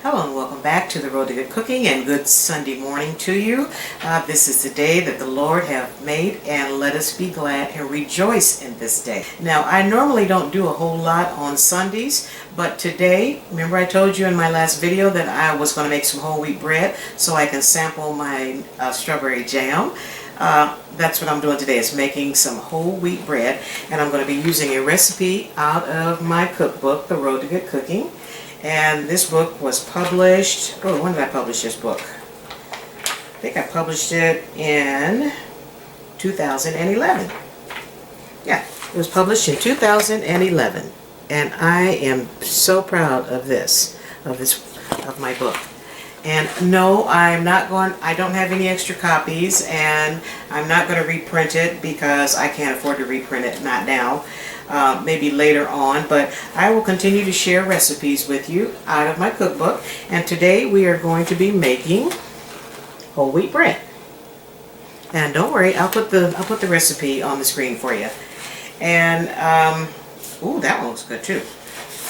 Hello and welcome back to the Road to Good Cooking, and good Sunday morning to you. This is the day that the Lord have made, and let us be glad and rejoice in this day. Now, I normally don't do a whole lot on Sundays, but today, remember I told you in my last video that I was going to make some whole wheat bread so I can sample my strawberry jam. That's what I'm doing today, is making some whole wheat bread, and I'm going to be using a recipe out of my cookbook, The Road to Good Cooking. And this book was published, when did I publish this book? I think I published it in 2011. Yeah, it was published in 2011. And I am so proud of of my book. And no, I don't have any extra copies, and I'm not going to reprint it because I can't afford to reprint it, not now. Maybe later on, but I will continue to share recipes with you out of my cookbook. And today we are going to be making whole wheat bread. And don't worry, I'll put the recipe on the screen for you. And ooh, that one looks good too.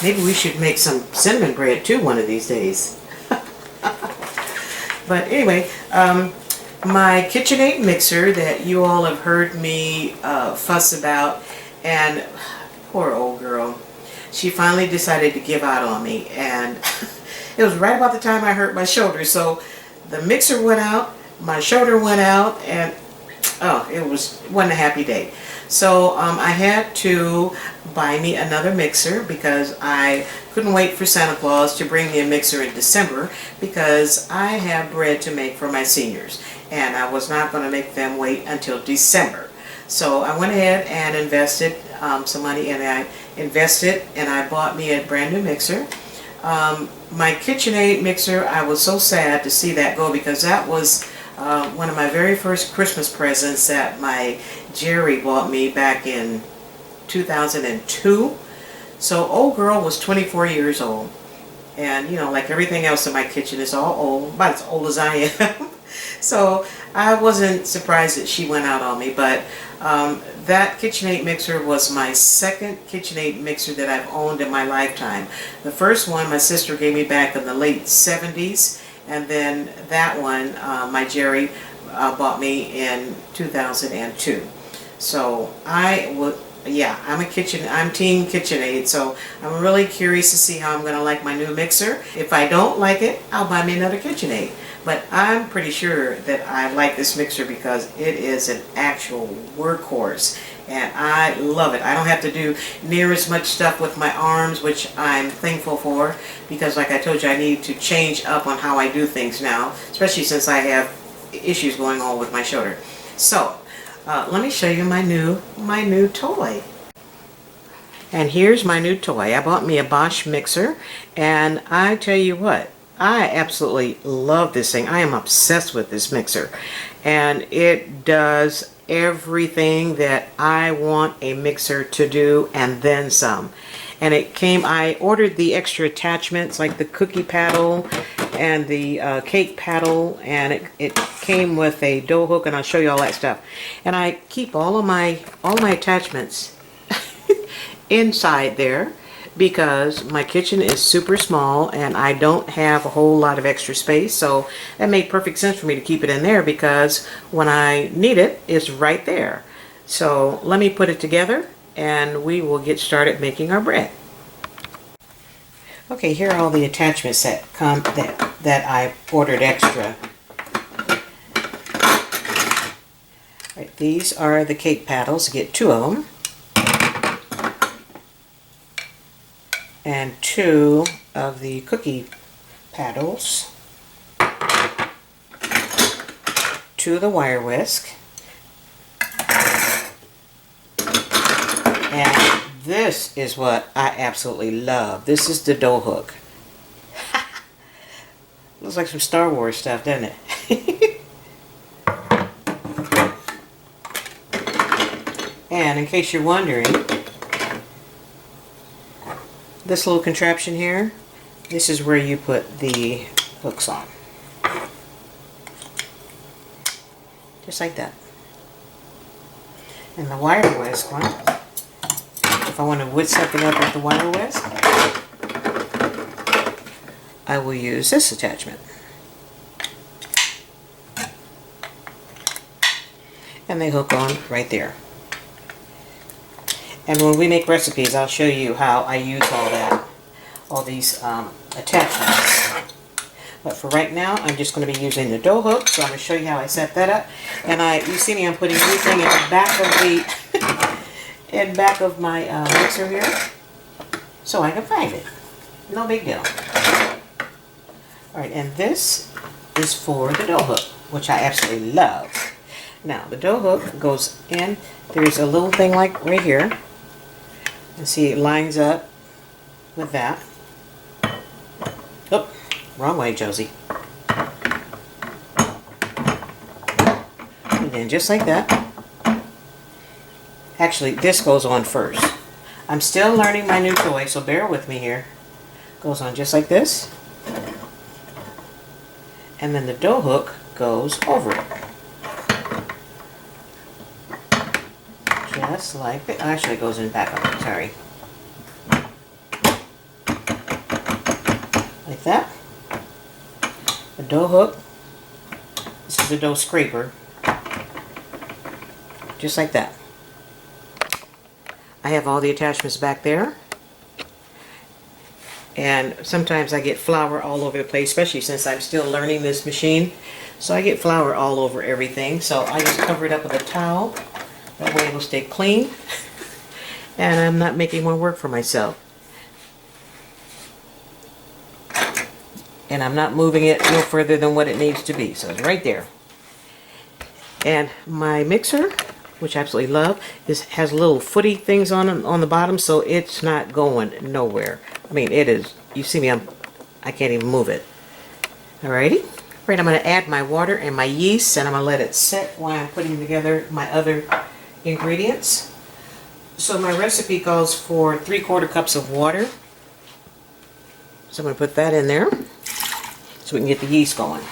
Maybe we should make some cinnamon bread too one of these days. But anyway, my KitchenAid mixer that you all have heard me fuss about, and poor old girl, she finally decided to give out on me, and it was right about the time I hurt my shoulder. So the mixer went out, my shoulder went out, and it wasn't a happy day. So I had to buy me another mixer because I couldn't wait for Santa Claus to bring me a mixer in December, because I have bread to make for my seniors, and I was not going to make them wait until December. So I went ahead and invested some money, and I bought me a brand new mixer. My KitchenAid mixer, I was so sad to see that go, because that was one of my very first Christmas presents that my Jerry bought me back in 2002. So old girl was 24 years old. And you know, like everything else in my kitchen is all old, about as old as I am. So I wasn't surprised that she went out on me, but that KitchenAid mixer was my second KitchenAid mixer that I've owned in my lifetime. The first one my sister gave me back in the late 70s, and then that one my Jerry bought me in 2002. So I'm team KitchenAid, so I'm really curious to see how I'm going to like my new mixer. If I don't like it, I'll buy me another KitchenAid. But I'm pretty sure that I like this mixer because it is an actual workhorse, and I love it. I don't have to do near as much stuff with my arms, which I'm thankful for, because like I told you, I need to change up on how I do things now, especially since I have issues going on with my shoulder. So let me show you my new toy. And here's my new toy. I bought me a Bosch mixer, and I tell you what, I absolutely love this thing. I am obsessed with this mixer, and it does everything that I want a mixer to do and then some. And I ordered the extra attachments like the cookie paddle and the cake paddle, and it came with a dough hook, and I'll show you all that stuff. And I keep all my attachments inside there, because my kitchen is super small and I don't have a whole lot of extra space. So that made perfect sense for me to keep it in there, because when I need it, it's right there. So let me put it together and we will get started making our bread. Okay, here are all the attachments that come that I ordered extra. Right, these are the cake paddles. I get 2 of them. And 2 of the cookie paddles, 2 of the wire whisk, and this is what I absolutely love. This is the dough hook. Looks like some Star Wars stuff, doesn't it? And in case you're wondering, this little contraption here, this is where you put the hooks on. Just like that. And the wire whisk one, if I want to whisk something up with the wire whisk, I will use this attachment. And they hook on right there. And when we make recipes, I'll show you how I use all these attachments. But for right now, I'm just going to be using the dough hook, so I'm going to show you how I set that up. And you see me, I'm putting everything in the back of the back of my mixer here, so I can find it. No big deal. All right, and this is for the dough hook, which I absolutely love. Now, the dough hook goes in. There's a little thing like right here. You see, it lines up with that. Oh, wrong way, Josie. And then just like that. Actually, this goes on first. I'm still learning my new toy, so bear with me here. Goes on just like this. And then the dough hook goes over it. Just like it. Actually, it goes in the back of it, sorry. Like that. The dough hook. This is the dough scraper. Just like that. I have all the attachments back there. And sometimes I get flour all over the place, especially since I'm still learning this machine. So I get flour all over everything. So I just cover it up with a towel. That way it will stay clean. And I'm not making more work for myself. And I'm not moving it no further than what it needs to be. So it's right there. And my mixer, which I absolutely love, has little footy things on the bottom, so it's not going nowhere. I mean, it is. You see me, I can't even move it. Alrighty. Right, I'm going to add my water and my yeast, and I'm going to let it set while I'm putting together my other ingredients. So my recipe calls for 3/4 cups of water. So I'm going to put that in there so we can get the yeast going.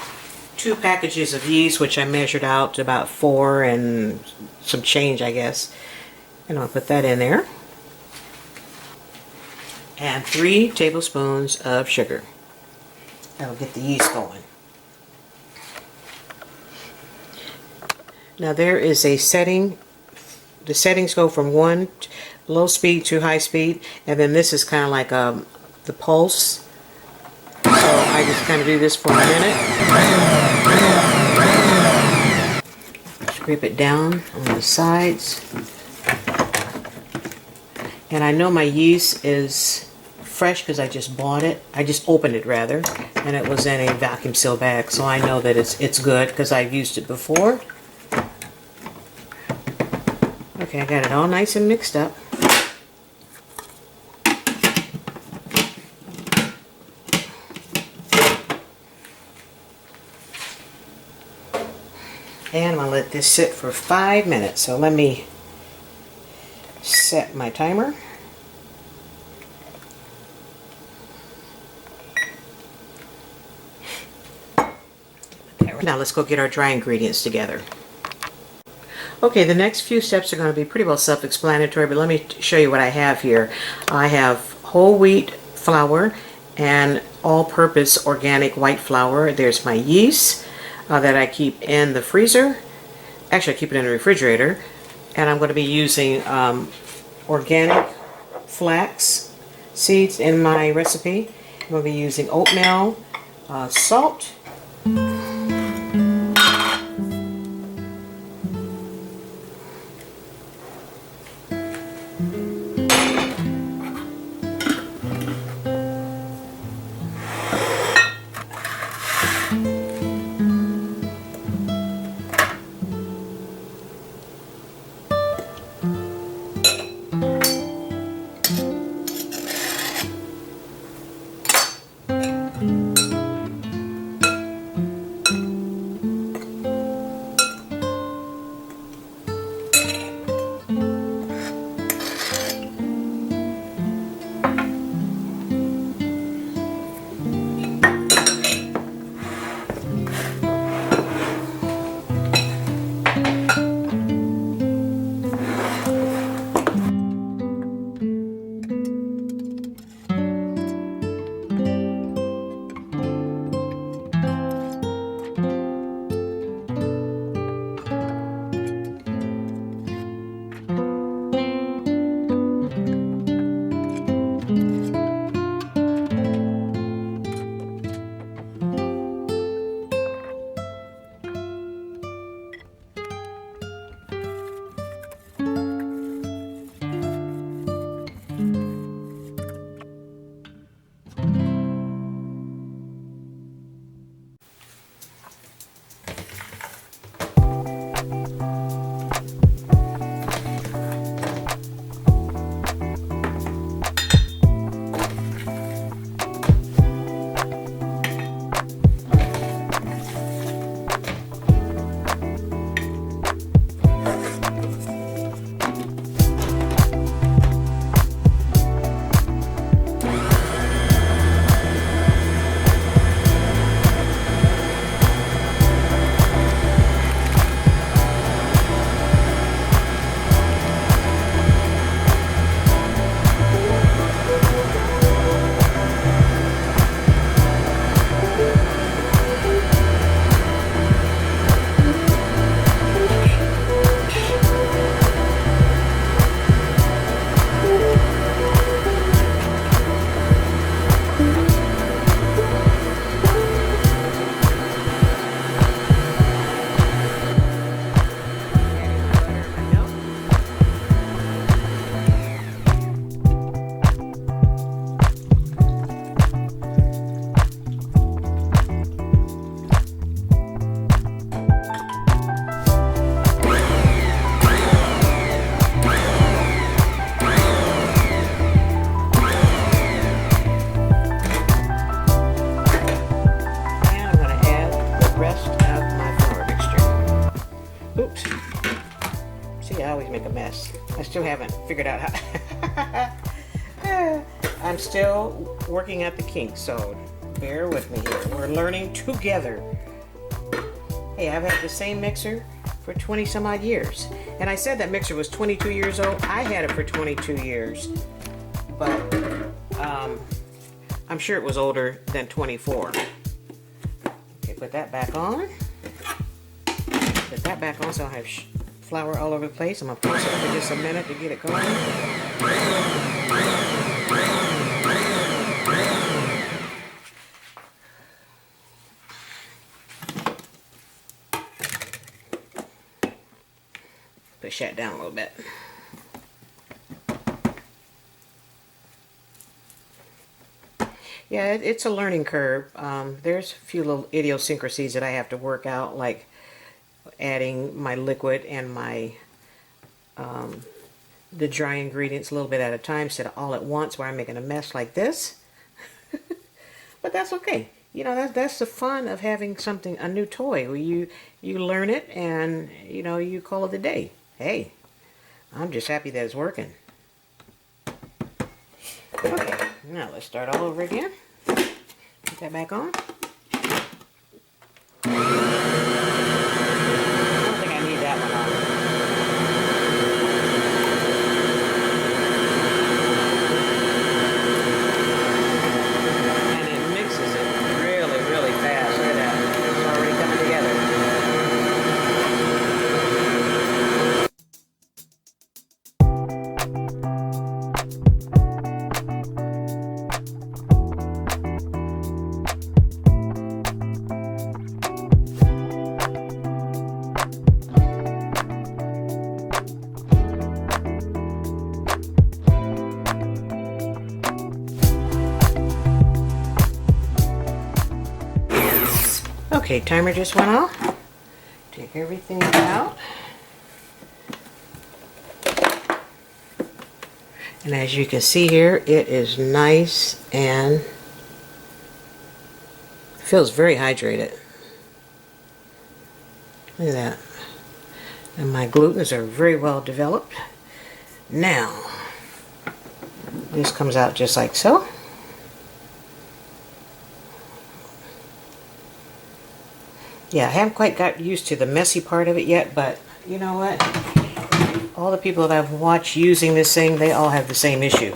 2 packages of yeast, which I measured out to about 4 and some change, I guess. And I'll put that in there. And 3 tablespoons of sugar. That'll get the yeast going. Now there is a setting. The settings go from low speed to high speed, and then this is kind of like the pulse. So I just kind of do this for a minute. Scrape it down on the sides. And I know my yeast is fresh because I just bought it. I just opened it rather, and it was in a vacuum seal bag, so I know that it's good because I've used it before. Okay, I got it all nice and mixed up. And I'm going to let this sit for 5 minutes. So let me set my timer. Now let's go get our dry ingredients together. Okay, the next few steps are going to be pretty well self-explanatory, but let me show you what I have here. I have whole wheat flour and all-purpose organic white flour. There's my yeast that I keep in the freezer. Actually, I keep it in the refrigerator. And I'm going to be using organic flax seeds in my recipe. I'm going to be using oatmeal, salt, still haven't figured out how. I'm still working at the kinks, so bear with me here. We're learning together. Hey, I've had the same mixer for 20 some odd years. And I said that mixer was 22 years old. I had it for 22 years. But I'm sure it was older than 24. Okay, put that back on. Put that back on so I have flour all over the place. I'm going to put it for just a minute to get it going. Push that down a little bit. Yeah, it's a learning curve. There's a few little idiosyncrasies that I have to work out, like adding my liquid and my the dry ingredients a little bit at a time instead of all at once where I'm making a mess like this. But that's okay. You know, that's the fun of having something, a new toy, where you learn it and, you know, you call it a day. Hey, I'm just happy that it's working. Okay, now let's start all over again. Put that back on. I don't think I need that one on. And it mixes it really, really fast. Look at that. It's already coming together. Okay, timer just went off. Take everything out. And as you can see here, it is nice and feels very hydrated. Look at that. And my glutens are very well developed. Now, this comes out just like so. Yeah, I haven't quite got used to the messy part of it yet, but you know what? All the people that I've watched using this thing, they all have the same issue.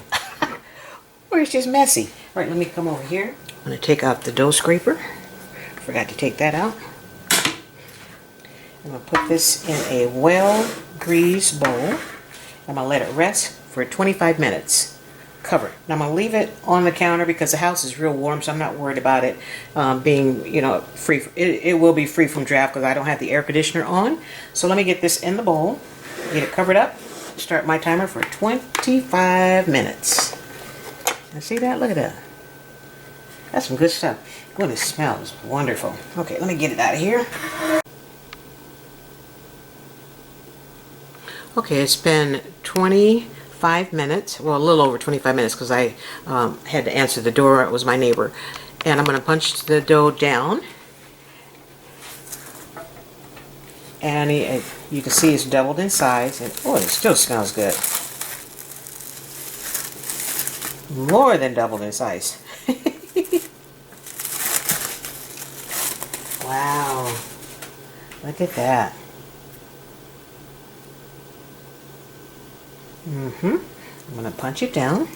Or it's just messy. All right, let me come over here. I'm going to take out the dough scraper. Forgot to take that out. I'm going to put this in a well-greased bowl. I'm going to let it rest for 25 minutes. Cover it. Now I'm going to leave it on the counter because the house is real warm, so I'm not worried about it being, you know, free. It will be free from draft because I don't have the air conditioner on. So let me get this in the bowl, get it covered up, start my timer for 25 minutes. Now see that? Look at that. That's some good stuff. Well, it smells wonderful. Okay, let me get it out of here. Okay, it's been 25 minutes, well, a little over 25 minutes because I had to answer the door. It was my neighbor. And I'm going to punch the dough down. And you can see it's doubled in size. And oh, it still smells good. More than doubled in size. Wow. Look at that. I'm going to punch it down.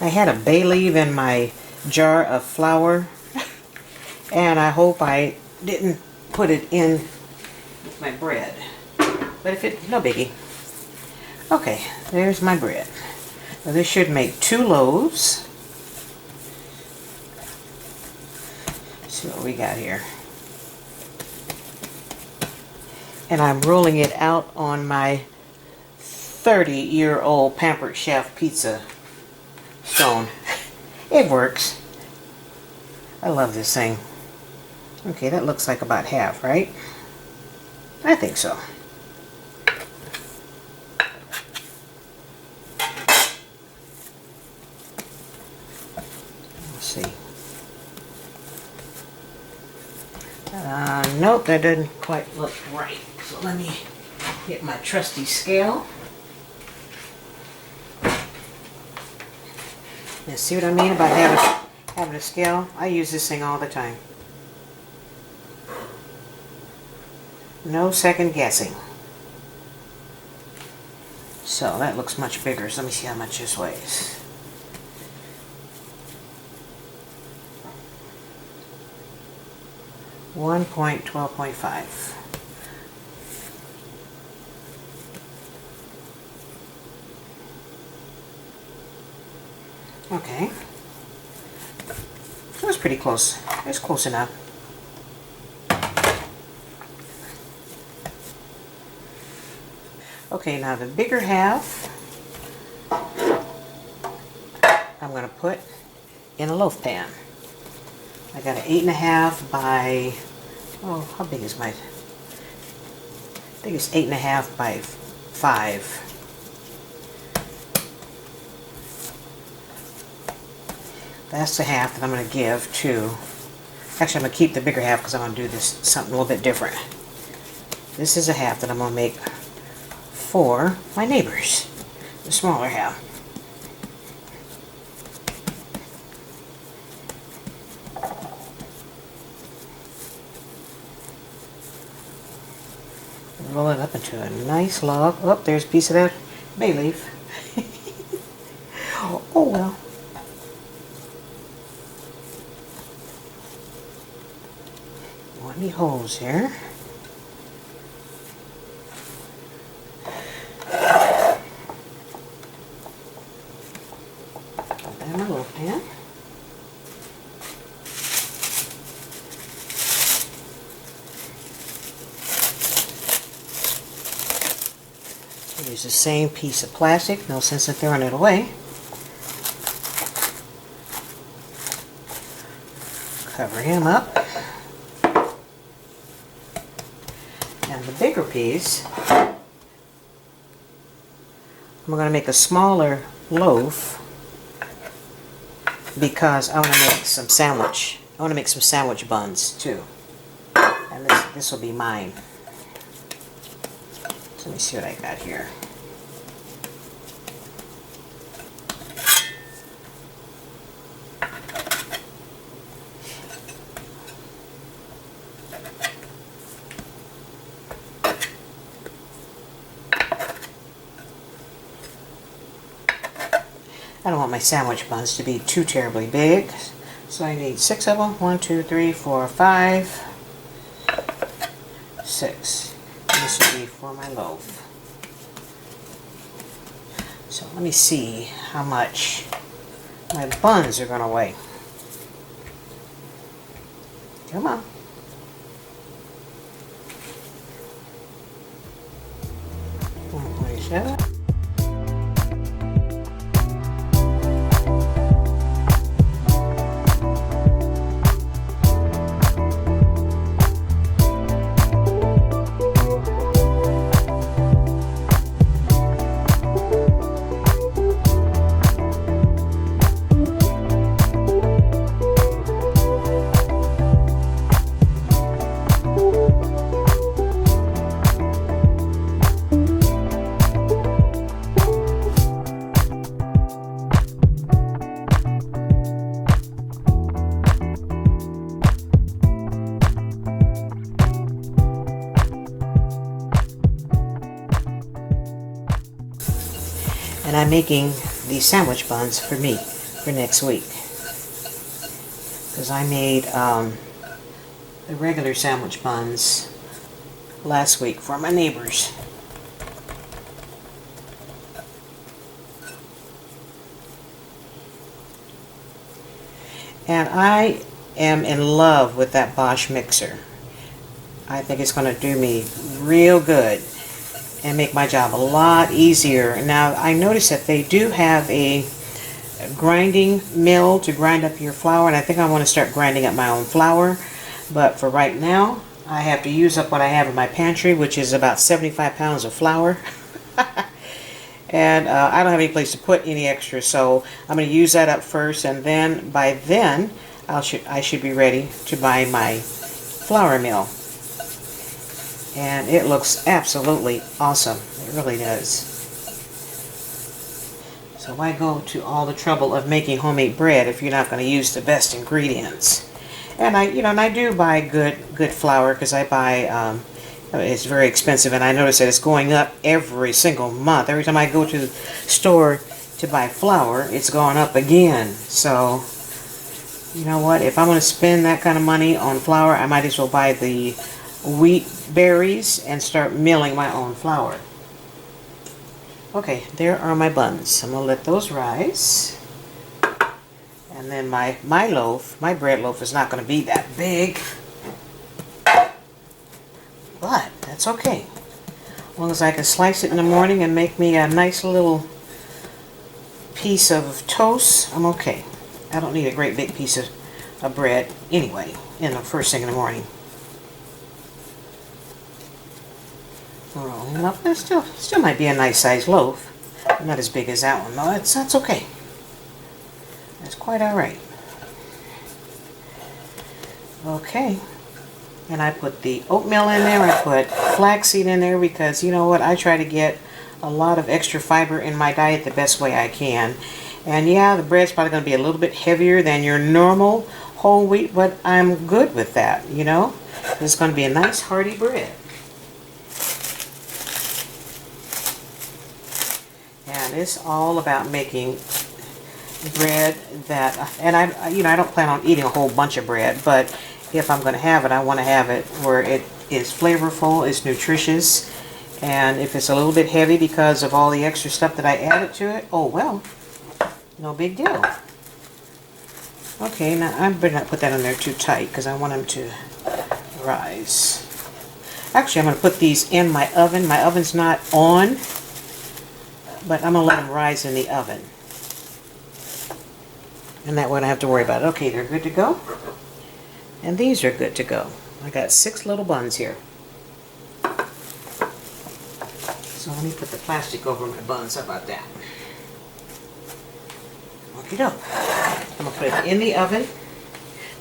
I had a bay leaf in my jar of flour and I hope I didn't put it in with my bread. But if it, no biggie. Okay, there's my bread. Now this should make 2 loaves. Let's see what we got here. And I'm rolling it out on my 30-year-old Pampered Chef pizza stone. It works. I love this thing. Okay, that looks like about half, right? I think so. Let's see. Nope, that doesn't quite look right. So let me get my trusty scale. And see what I mean about having a scale? I use this thing all the time. No second guessing. So that looks much bigger. So let me see how much this weighs. $1.12.5. Okay. So it's pretty close. It's close enough. Okay, now the bigger half I'm going to put in a loaf pan. I got an 8.5 by, oh, how big is my, I think it's 8.5 by 5. That's the half that I'm going to give to, actually I'm going to keep the bigger half because I'm going to do this something a little bit different. This is a half that I'm going to make for my neighbors, the smaller half. Roll it up into a nice log. Oh, there's a piece of that bay leaf. Oh well. Don't want any holes here. Put that in my loaf pan. Use the same piece of plastic, no sense in throwing it away. Cover him up. And the bigger piece, I'm going to make a smaller loaf because I want to make some sandwich. I want to make some sandwich buns too. And this will be mine. So let me see what I got here. I don't want my sandwich buns to be too terribly big, so I need 6 of them. 1, 2, 3, 4, 5, 6. And this will be for my loaf. So let me see how much my buns are going to weigh. Come on. $1.27. And I'm making these sandwich buns for me for next week. Because I made the regular sandwich buns last week for my neighbors. And I am in love with that Bosch mixer. I think it's going to do me real good and make my job a lot easier. Now I noticed that they do have a grinding mill to grind up your flour, and I think I want to start grinding up my own flour. But for right now, I have to use up what I have in my pantry, which is about 75 pounds of flour. And I don't have any place to put any extra, so I'm going to use that up first, and then by then I should be ready to buy my flour mill. And it looks absolutely awesome. It really does. So why go to all the trouble of making homemade bread if you're not going to use the best ingredients? And I do buy good flour, because I buy it's very expensive, and I notice that it's going up every single month. Every time I go to the store to buy flour, it's going up again. So you know what? If I'm going to spend that kind of money on flour, I might as well buy the wheat berries and start milling my own flour. Okay, there are my buns. I'm going to let those rise. And then my loaf, my bread loaf, is not going to be that big. But that's okay. As long as I can slice it in the morning and make me a nice little piece of toast, I'm okay. I don't need a great big piece of bread anyway in the first thing in the morning. Rolling it up. There still might be a nice sized loaf. Not as big as that one though. That's okay. That's quite alright. Okay. And I put the oatmeal in there. I put flaxseed in there because, you know what, I try to get a lot of extra fiber in my diet the best way I can. And yeah, the bread's probably going to be a little bit heavier than your normal whole wheat, but I'm good with that, you know. It's going to be a nice hearty bread. And it's all about making bread that, and I don't plan on eating a whole bunch of bread, but if I'm going to have it, I want to have it where it is flavorful, it's nutritious, and if it's a little bit heavy because of all the extra stuff that I added to it, oh well, no big deal. Okay, now I better not put that on there too tight because I want them to rise. Actually, I'm going to put these in my oven. My oven's not on, but I'm going to let them rise in the oven. And that way I don't have to worry about it. Okay, they're good to go. And these are good to go. I got 6 little buns here. So let me put the plastic over my buns. How about that? Okie doke. I'm going to put it in the oven.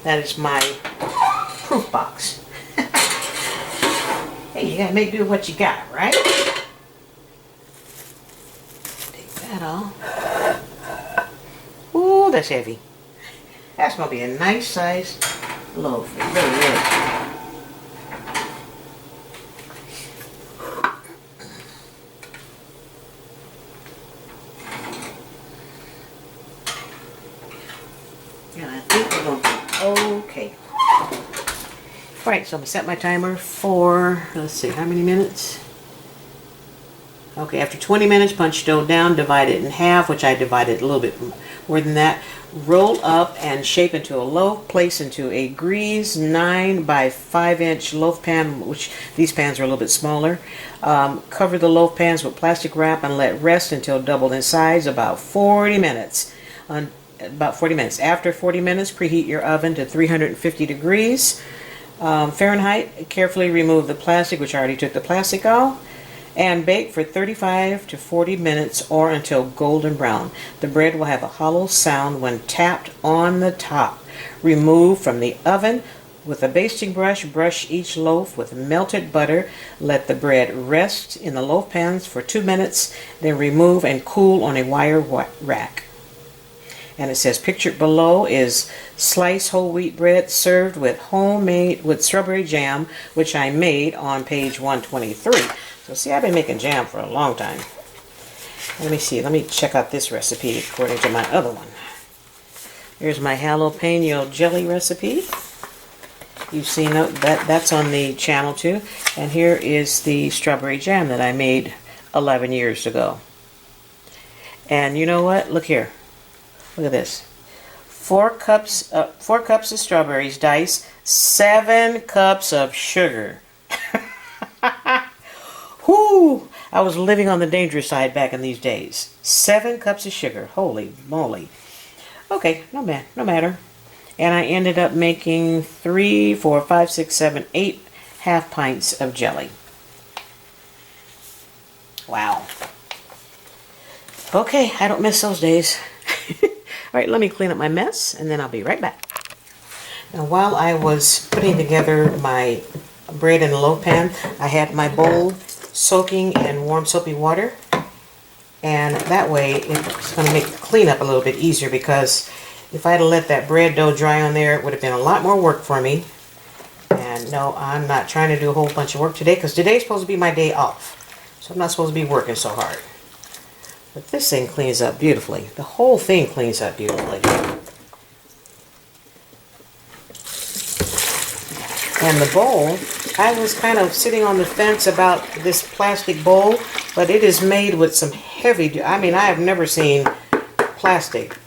That is my proof box. Hey, you got to make do with what you got, right? Take that off. Ooh, that's heavy. That's going to be a nice size loaf. It really is. And I think we're going to be okay. Alright, so I'm going to set my timer for, let's see, how many minutes? Okay, after 20 minutes, punch dough down, divide it in half, which I divided a little bit more than that. Roll up and shape into a loaf. Place into a greased 9 by 5 inch loaf pan, which these pans are a little bit smaller. Cover the loaf pans with plastic wrap and let rest until doubled in size, about 40 minutes. After 40 minutes, preheat your oven to 350 degrees Fahrenheit. Carefully remove the plastic, which I already took the plastic off, and bake for 35 to 40 minutes or until golden brown. The bread will have a hollow sound when tapped on the top. Remove from the oven with a basting brush. Brush each loaf with melted butter. Let the bread rest in the loaf pans for 2 minutes. Then remove and cool on a wire rack. And it says pictured below is sliced whole wheat bread served with strawberry jam, which I made on page 123. So see, I've been making jam for a long time. Let me see. Let me check out this recipe according to my other one. Here's my jalapeno jelly recipe. You've seen that's on the channel too. And here is the strawberry jam that I made 11 years ago. And you know what? Look here. Look at this. 4 cups of strawberries diced, 7 cups of sugar. Whoo! I was living on the dangerous side back in these days. 7 cups of sugar. Holy moly. Okay, no matter. And I ended up making 3, 4, 5, 6, 7, 8 half pints of jelly. Wow. Okay, I don't miss those days. Alright, let me clean up my mess and then I'll be right back. Now while I was putting together my bread in the loaf pan, I had my bowl soaking in warm soapy water. And that way it's going to make the cleanup a little bit easier, because if I had let that bread dough dry on there, it would have been a lot more work for me. And no, I'm not trying to do a whole bunch of work today, because today's supposed to be my day off. So I'm not supposed to be working so hard. But this thing cleans up beautifully. The whole thing cleans up beautifully. And the bowl, I was kind of sitting on the fence about this plastic bowl, but it is made with some heavy, I mean, I have never seen plastic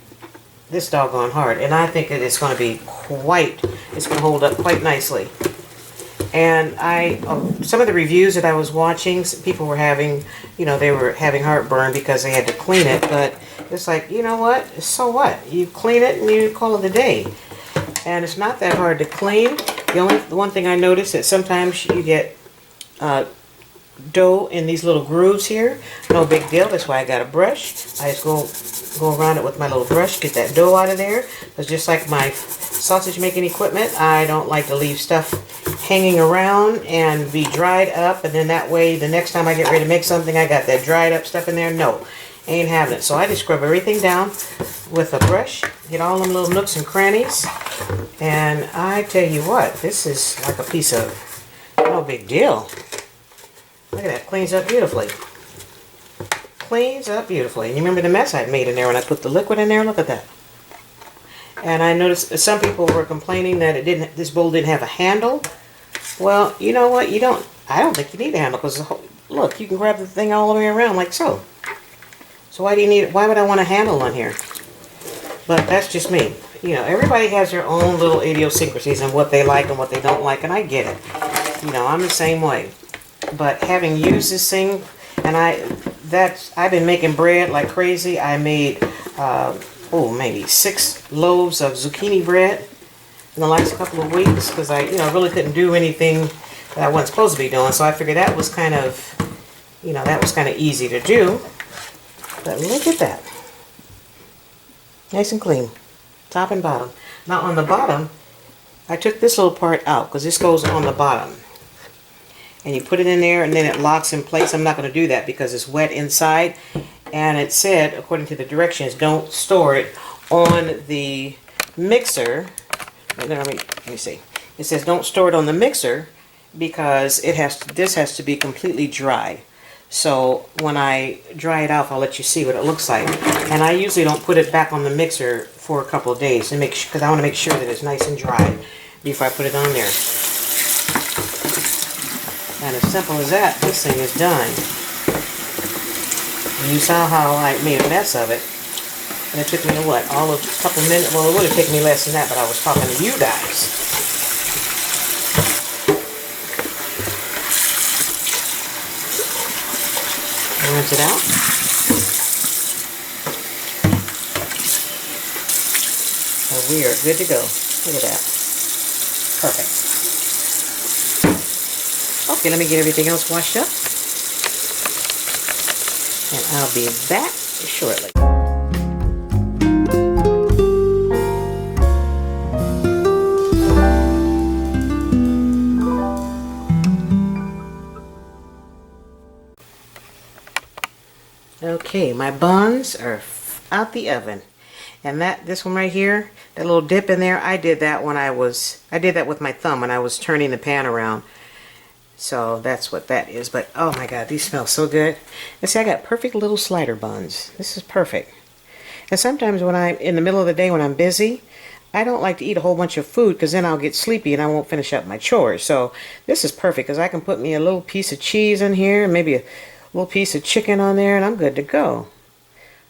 this doggone hard. And I think that it's going to be it's going to hold up quite nicely. And some of the reviews that I was watching, people were having, they were having heartburn because they had to clean it. But it's like, you know what? So what? You clean it and you call it a day. And it's not that hard to clean. The one thing I noticed that sometimes you get dough in these little grooves here. No big deal. That's why I got a brush. I just go around it with my little brush, get that dough out of there. Because just like my sausage making equipment, I don't like to leave stuff hanging around and be dried up, and then that way the next time I get ready to make something, I got that dried up stuff in there. No, ain't having it. So I just scrub everything down with a brush, get all them little nooks and crannies, and I tell you what, this is like a piece of no big deal. Look at that, cleans up beautifully. Cleans up beautifully. And you remember the mess I made in there when I put the liquid in there? Look at that. And I noticed some people were complaining that this bowl didn't have a handle. Well, you know what? I don't think you need a handle, because look, you can grab the thing all the way around like so. So why would I want a handle on here? But that's just me. Everybody has their own little idiosyncrasies and what they like and what they don't like, and I get it. I'm the same way. But having used this thing, and I've been making bread like crazy. I made maybe 6 loaves of zucchini bread in the last couple of weeks, because I really couldn't do anything that I wasn't supposed to be doing. So I figured that was kind of easy to do. But look at that. Nice and clean, top and bottom. Now on the bottom, I took this little part out because this goes on the bottom. And you put it in there and then it locks in place. I'm not going to do that because it's wet inside. And it said, according to the directions, don't store it on the mixer. Let me see. It says don't store it on the mixer because this has to be completely dry. So when I dry it off, I'll let you see what it looks like. And I usually don't put it back on the mixer for a couple of days because I want to make sure that it's nice and dry before I put it on there. And as simple as that, this thing is done. And you saw how I made a mess of it. And it took me, all of a couple minutes. Well, it would have taken me less than that, but I was talking to you guys. Rinse it out. So we are good to go. Look at that. Perfect. Okay, let me get everything else washed up. And I'll be back shortly. Okay, my buns are out the oven. And this one right here, that little dip in there, I did that with my thumb when I was turning the pan around. So that's what that is. But oh my god, these smell so good. And see, I got perfect little slider buns. This is perfect. And sometimes when I'm in the middle of the day when I'm busy, I don't like to eat a whole bunch of food because then I'll get sleepy and I won't finish up my chores. So this is perfect because I can put me a little piece of cheese in here and maybe a little piece of chicken on there and I'm good to go.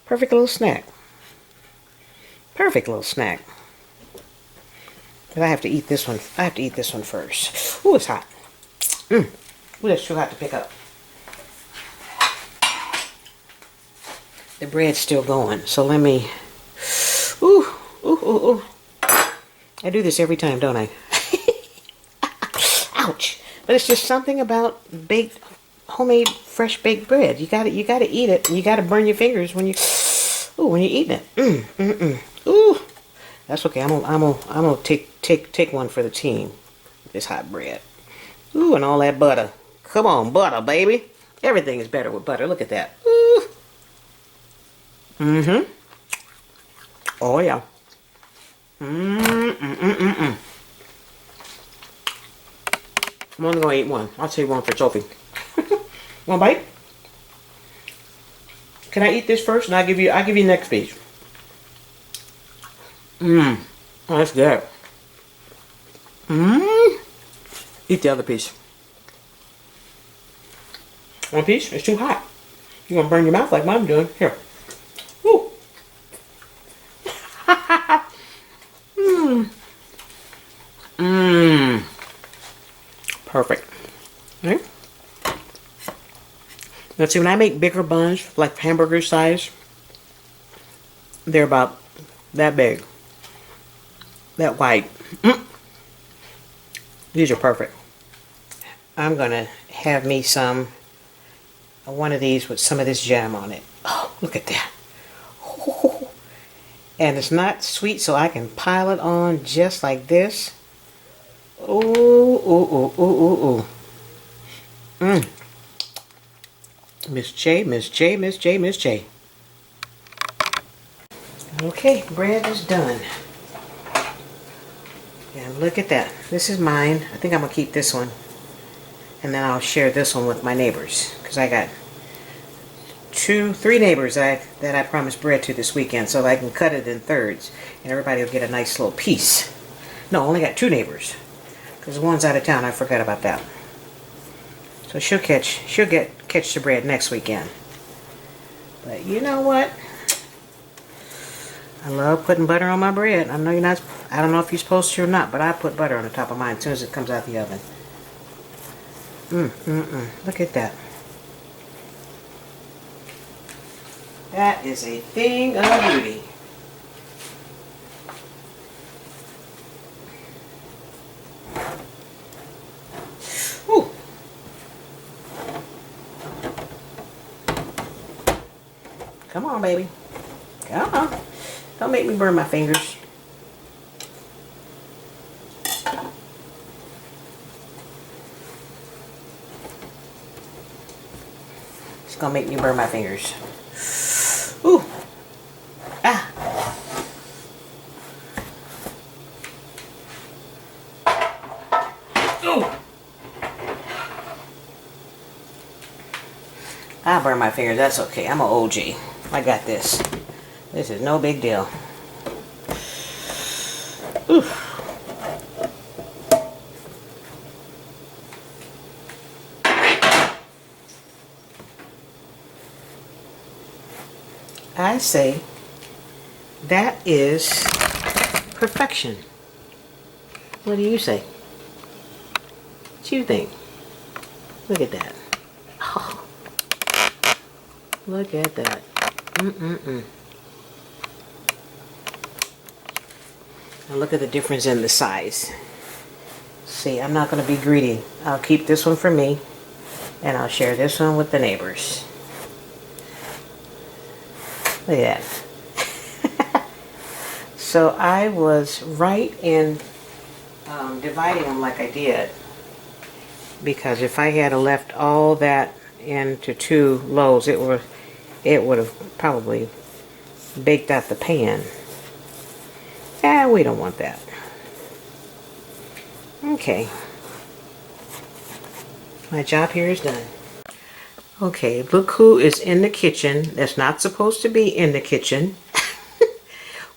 Perfect little snack. Perfect little snack. But I have to eat this one. I have to eat this one first. Ooh, it's hot. Ooh, that's too hot to pick up. The bread's still going, so let me. Ooh. I do this every time, don't I? Ouch! But it's just something about homemade, fresh baked bread. You gotta eat it. And you gotta burn your fingers when you're eating it. Ooh, That's okay. I'm gonna take one for the team. This hot bread. Ooh, and all that butter. Come on, butter, baby. Everything is better with butter. Look at that. Ooh. Mm-hmm. Oh yeah. I'm only gonna eat one. I'll take one for Sophie. One bite? Can I eat this first and I'll give you the next piece. Oh, that's good. Eat the other piece. One piece? It's too hot. You're gonna burn your mouth like Mom's doing. Here. Woo. Perfect. Okay. Let's see, when I make bigger buns, like hamburger size, they're about that big. That wide. These are perfect. I'm gonna have me one of these with some of this jam on it. Oh, look at that. Oh. And it's not sweet, so I can pile it on just like this. Ooh, ooh, ooh, ooh, ooh, ooh. Miss J, Miss J, Miss J, Miss J. Okay, bread is done. And look at that. This is mine. I think I'm going to keep this one. And then I'll share this one with my neighbors. Because I got 3 neighbors that I promised bread to this weekend. So that I can cut it in thirds. And everybody will get a nice little piece. No, I only got 2 neighbors. Because one's out of town. I forgot about that. So she'll catch the bread next weekend. But you know what? I love putting butter on my bread. I don't know if you're supposed to or not, but I put butter on the top of mine as soon as it comes out the oven. Look at that. That is a thing of beauty. Ooh. Come on, baby. Come on. Don't make me burn my fingers. It's gonna make me burn my fingers. Ooh. Ah. Ooh. I burn my fingers. That's okay. I'm an OG. I got this. This is no big deal. Oof. I say that is perfection. What do you say? What do you think? Look at that. Oh. Look at that. Now look at the difference in the size. See, I'm not going to be greedy. I'll keep this one for me, and I'll share this one with the neighbors. Look at that. So I was right in dividing them like I did, because if I had left all that into 2 loaves, it would have probably baked out the pan. And we don't want that. Okay. My job here is done. Okay, look who is in the kitchen that's not supposed to be in the kitchen.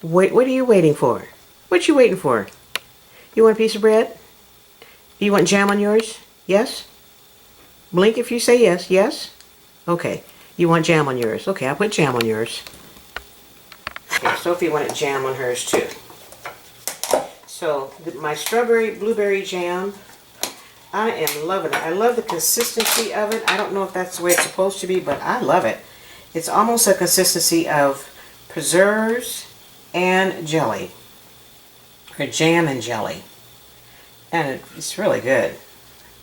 Wait, what are you waiting for? What you waiting for? You want a piece of bread? You want jam on yours? Yes? Blink if you say yes. Yes? Okay. You want jam on yours? Okay, I'll put jam on yours. Okay, Sophie wanted jam on hers too. So, my strawberry blueberry jam, I am loving it. I love the consistency of it. I don't know if that's the way it's supposed to be, but I love it. It's almost a consistency of preserves and jelly. Or jam and jelly. And it's really good.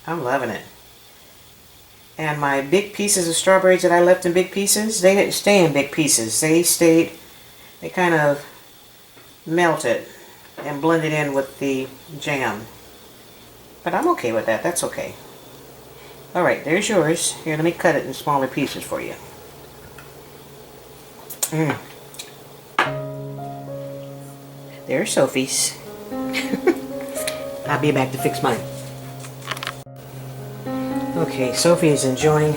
I'm loving it. And my big pieces of strawberries that I left in big pieces, they didn't stay in big pieces. They kind of melted. and blend it in with the jam. But I'm okay with that. That's okay. Alright, there's yours. Here, let me cut it in smaller pieces for you. There's Sophie's. I'll be back to fix mine. Okay, Sophie is enjoying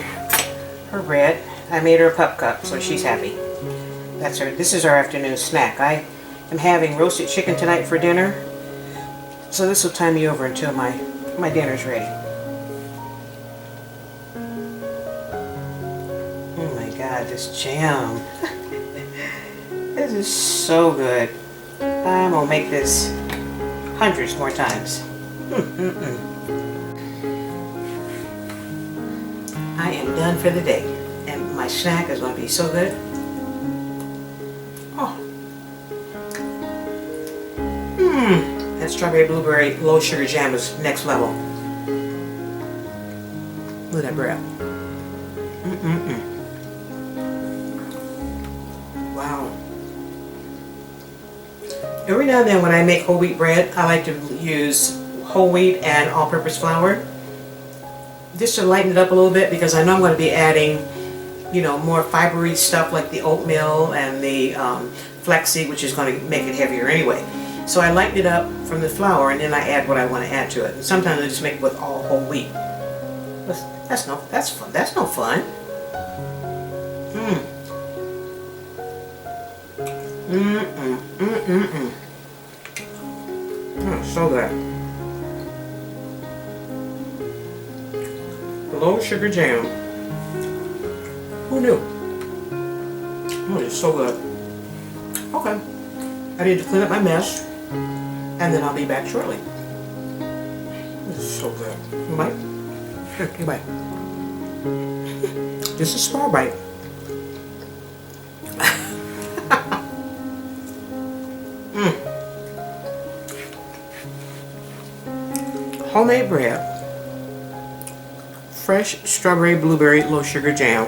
her bread. I made her a pup cup, so she's happy. That's her. This is our afternoon snack. I am having roasted chicken tonight for dinner, so this will tie me over until my dinner's ready. Oh my God, this jam! This is so good. I'm gonna make this hundreds more times. I am done for the day, and my snack is going to be so good. Oh, that strawberry blueberry low sugar jam is next level. Look at that bread. Wow. Every now and then when I make whole wheat bread, I like to use whole wheat and all-purpose flour just to lighten it up a little bit, because I know I'm going to be adding, you know, more fibery stuff like the oatmeal and the flaxseed, which is going to make it heavier anyway. So I lighten it up from the flour, and then I add what I want to add to it. And sometimes I just make it with all whole wheat. That's fun. That's no fun. So good. Low sugar jam. Who knew? Oh, it's so good. Okay. I need to clean up my mess, and then I'll be back shortly. This is so good. You bite? Here, you bite. Just a small bite. Homemade bread, fresh strawberry blueberry low sugar jam.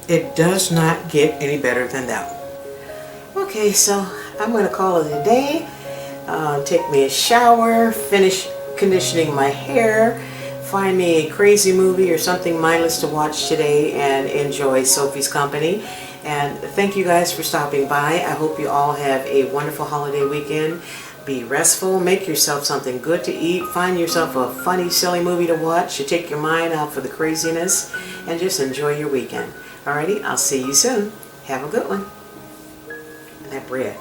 It does not get any better than that. Okay, so I'm going to call it a day. Take me a shower, finish conditioning my hair, find me a crazy movie or something mindless to watch today, and enjoy Sophie's company. And thank you guys for stopping by. I hope you all have a wonderful holiday weekend. Be restful, make yourself something good to eat, find yourself a funny, silly movie to watch to take your mind out for the craziness, and just enjoy your weekend. Alrighty, I'll see you soon. Have a good one. That bread.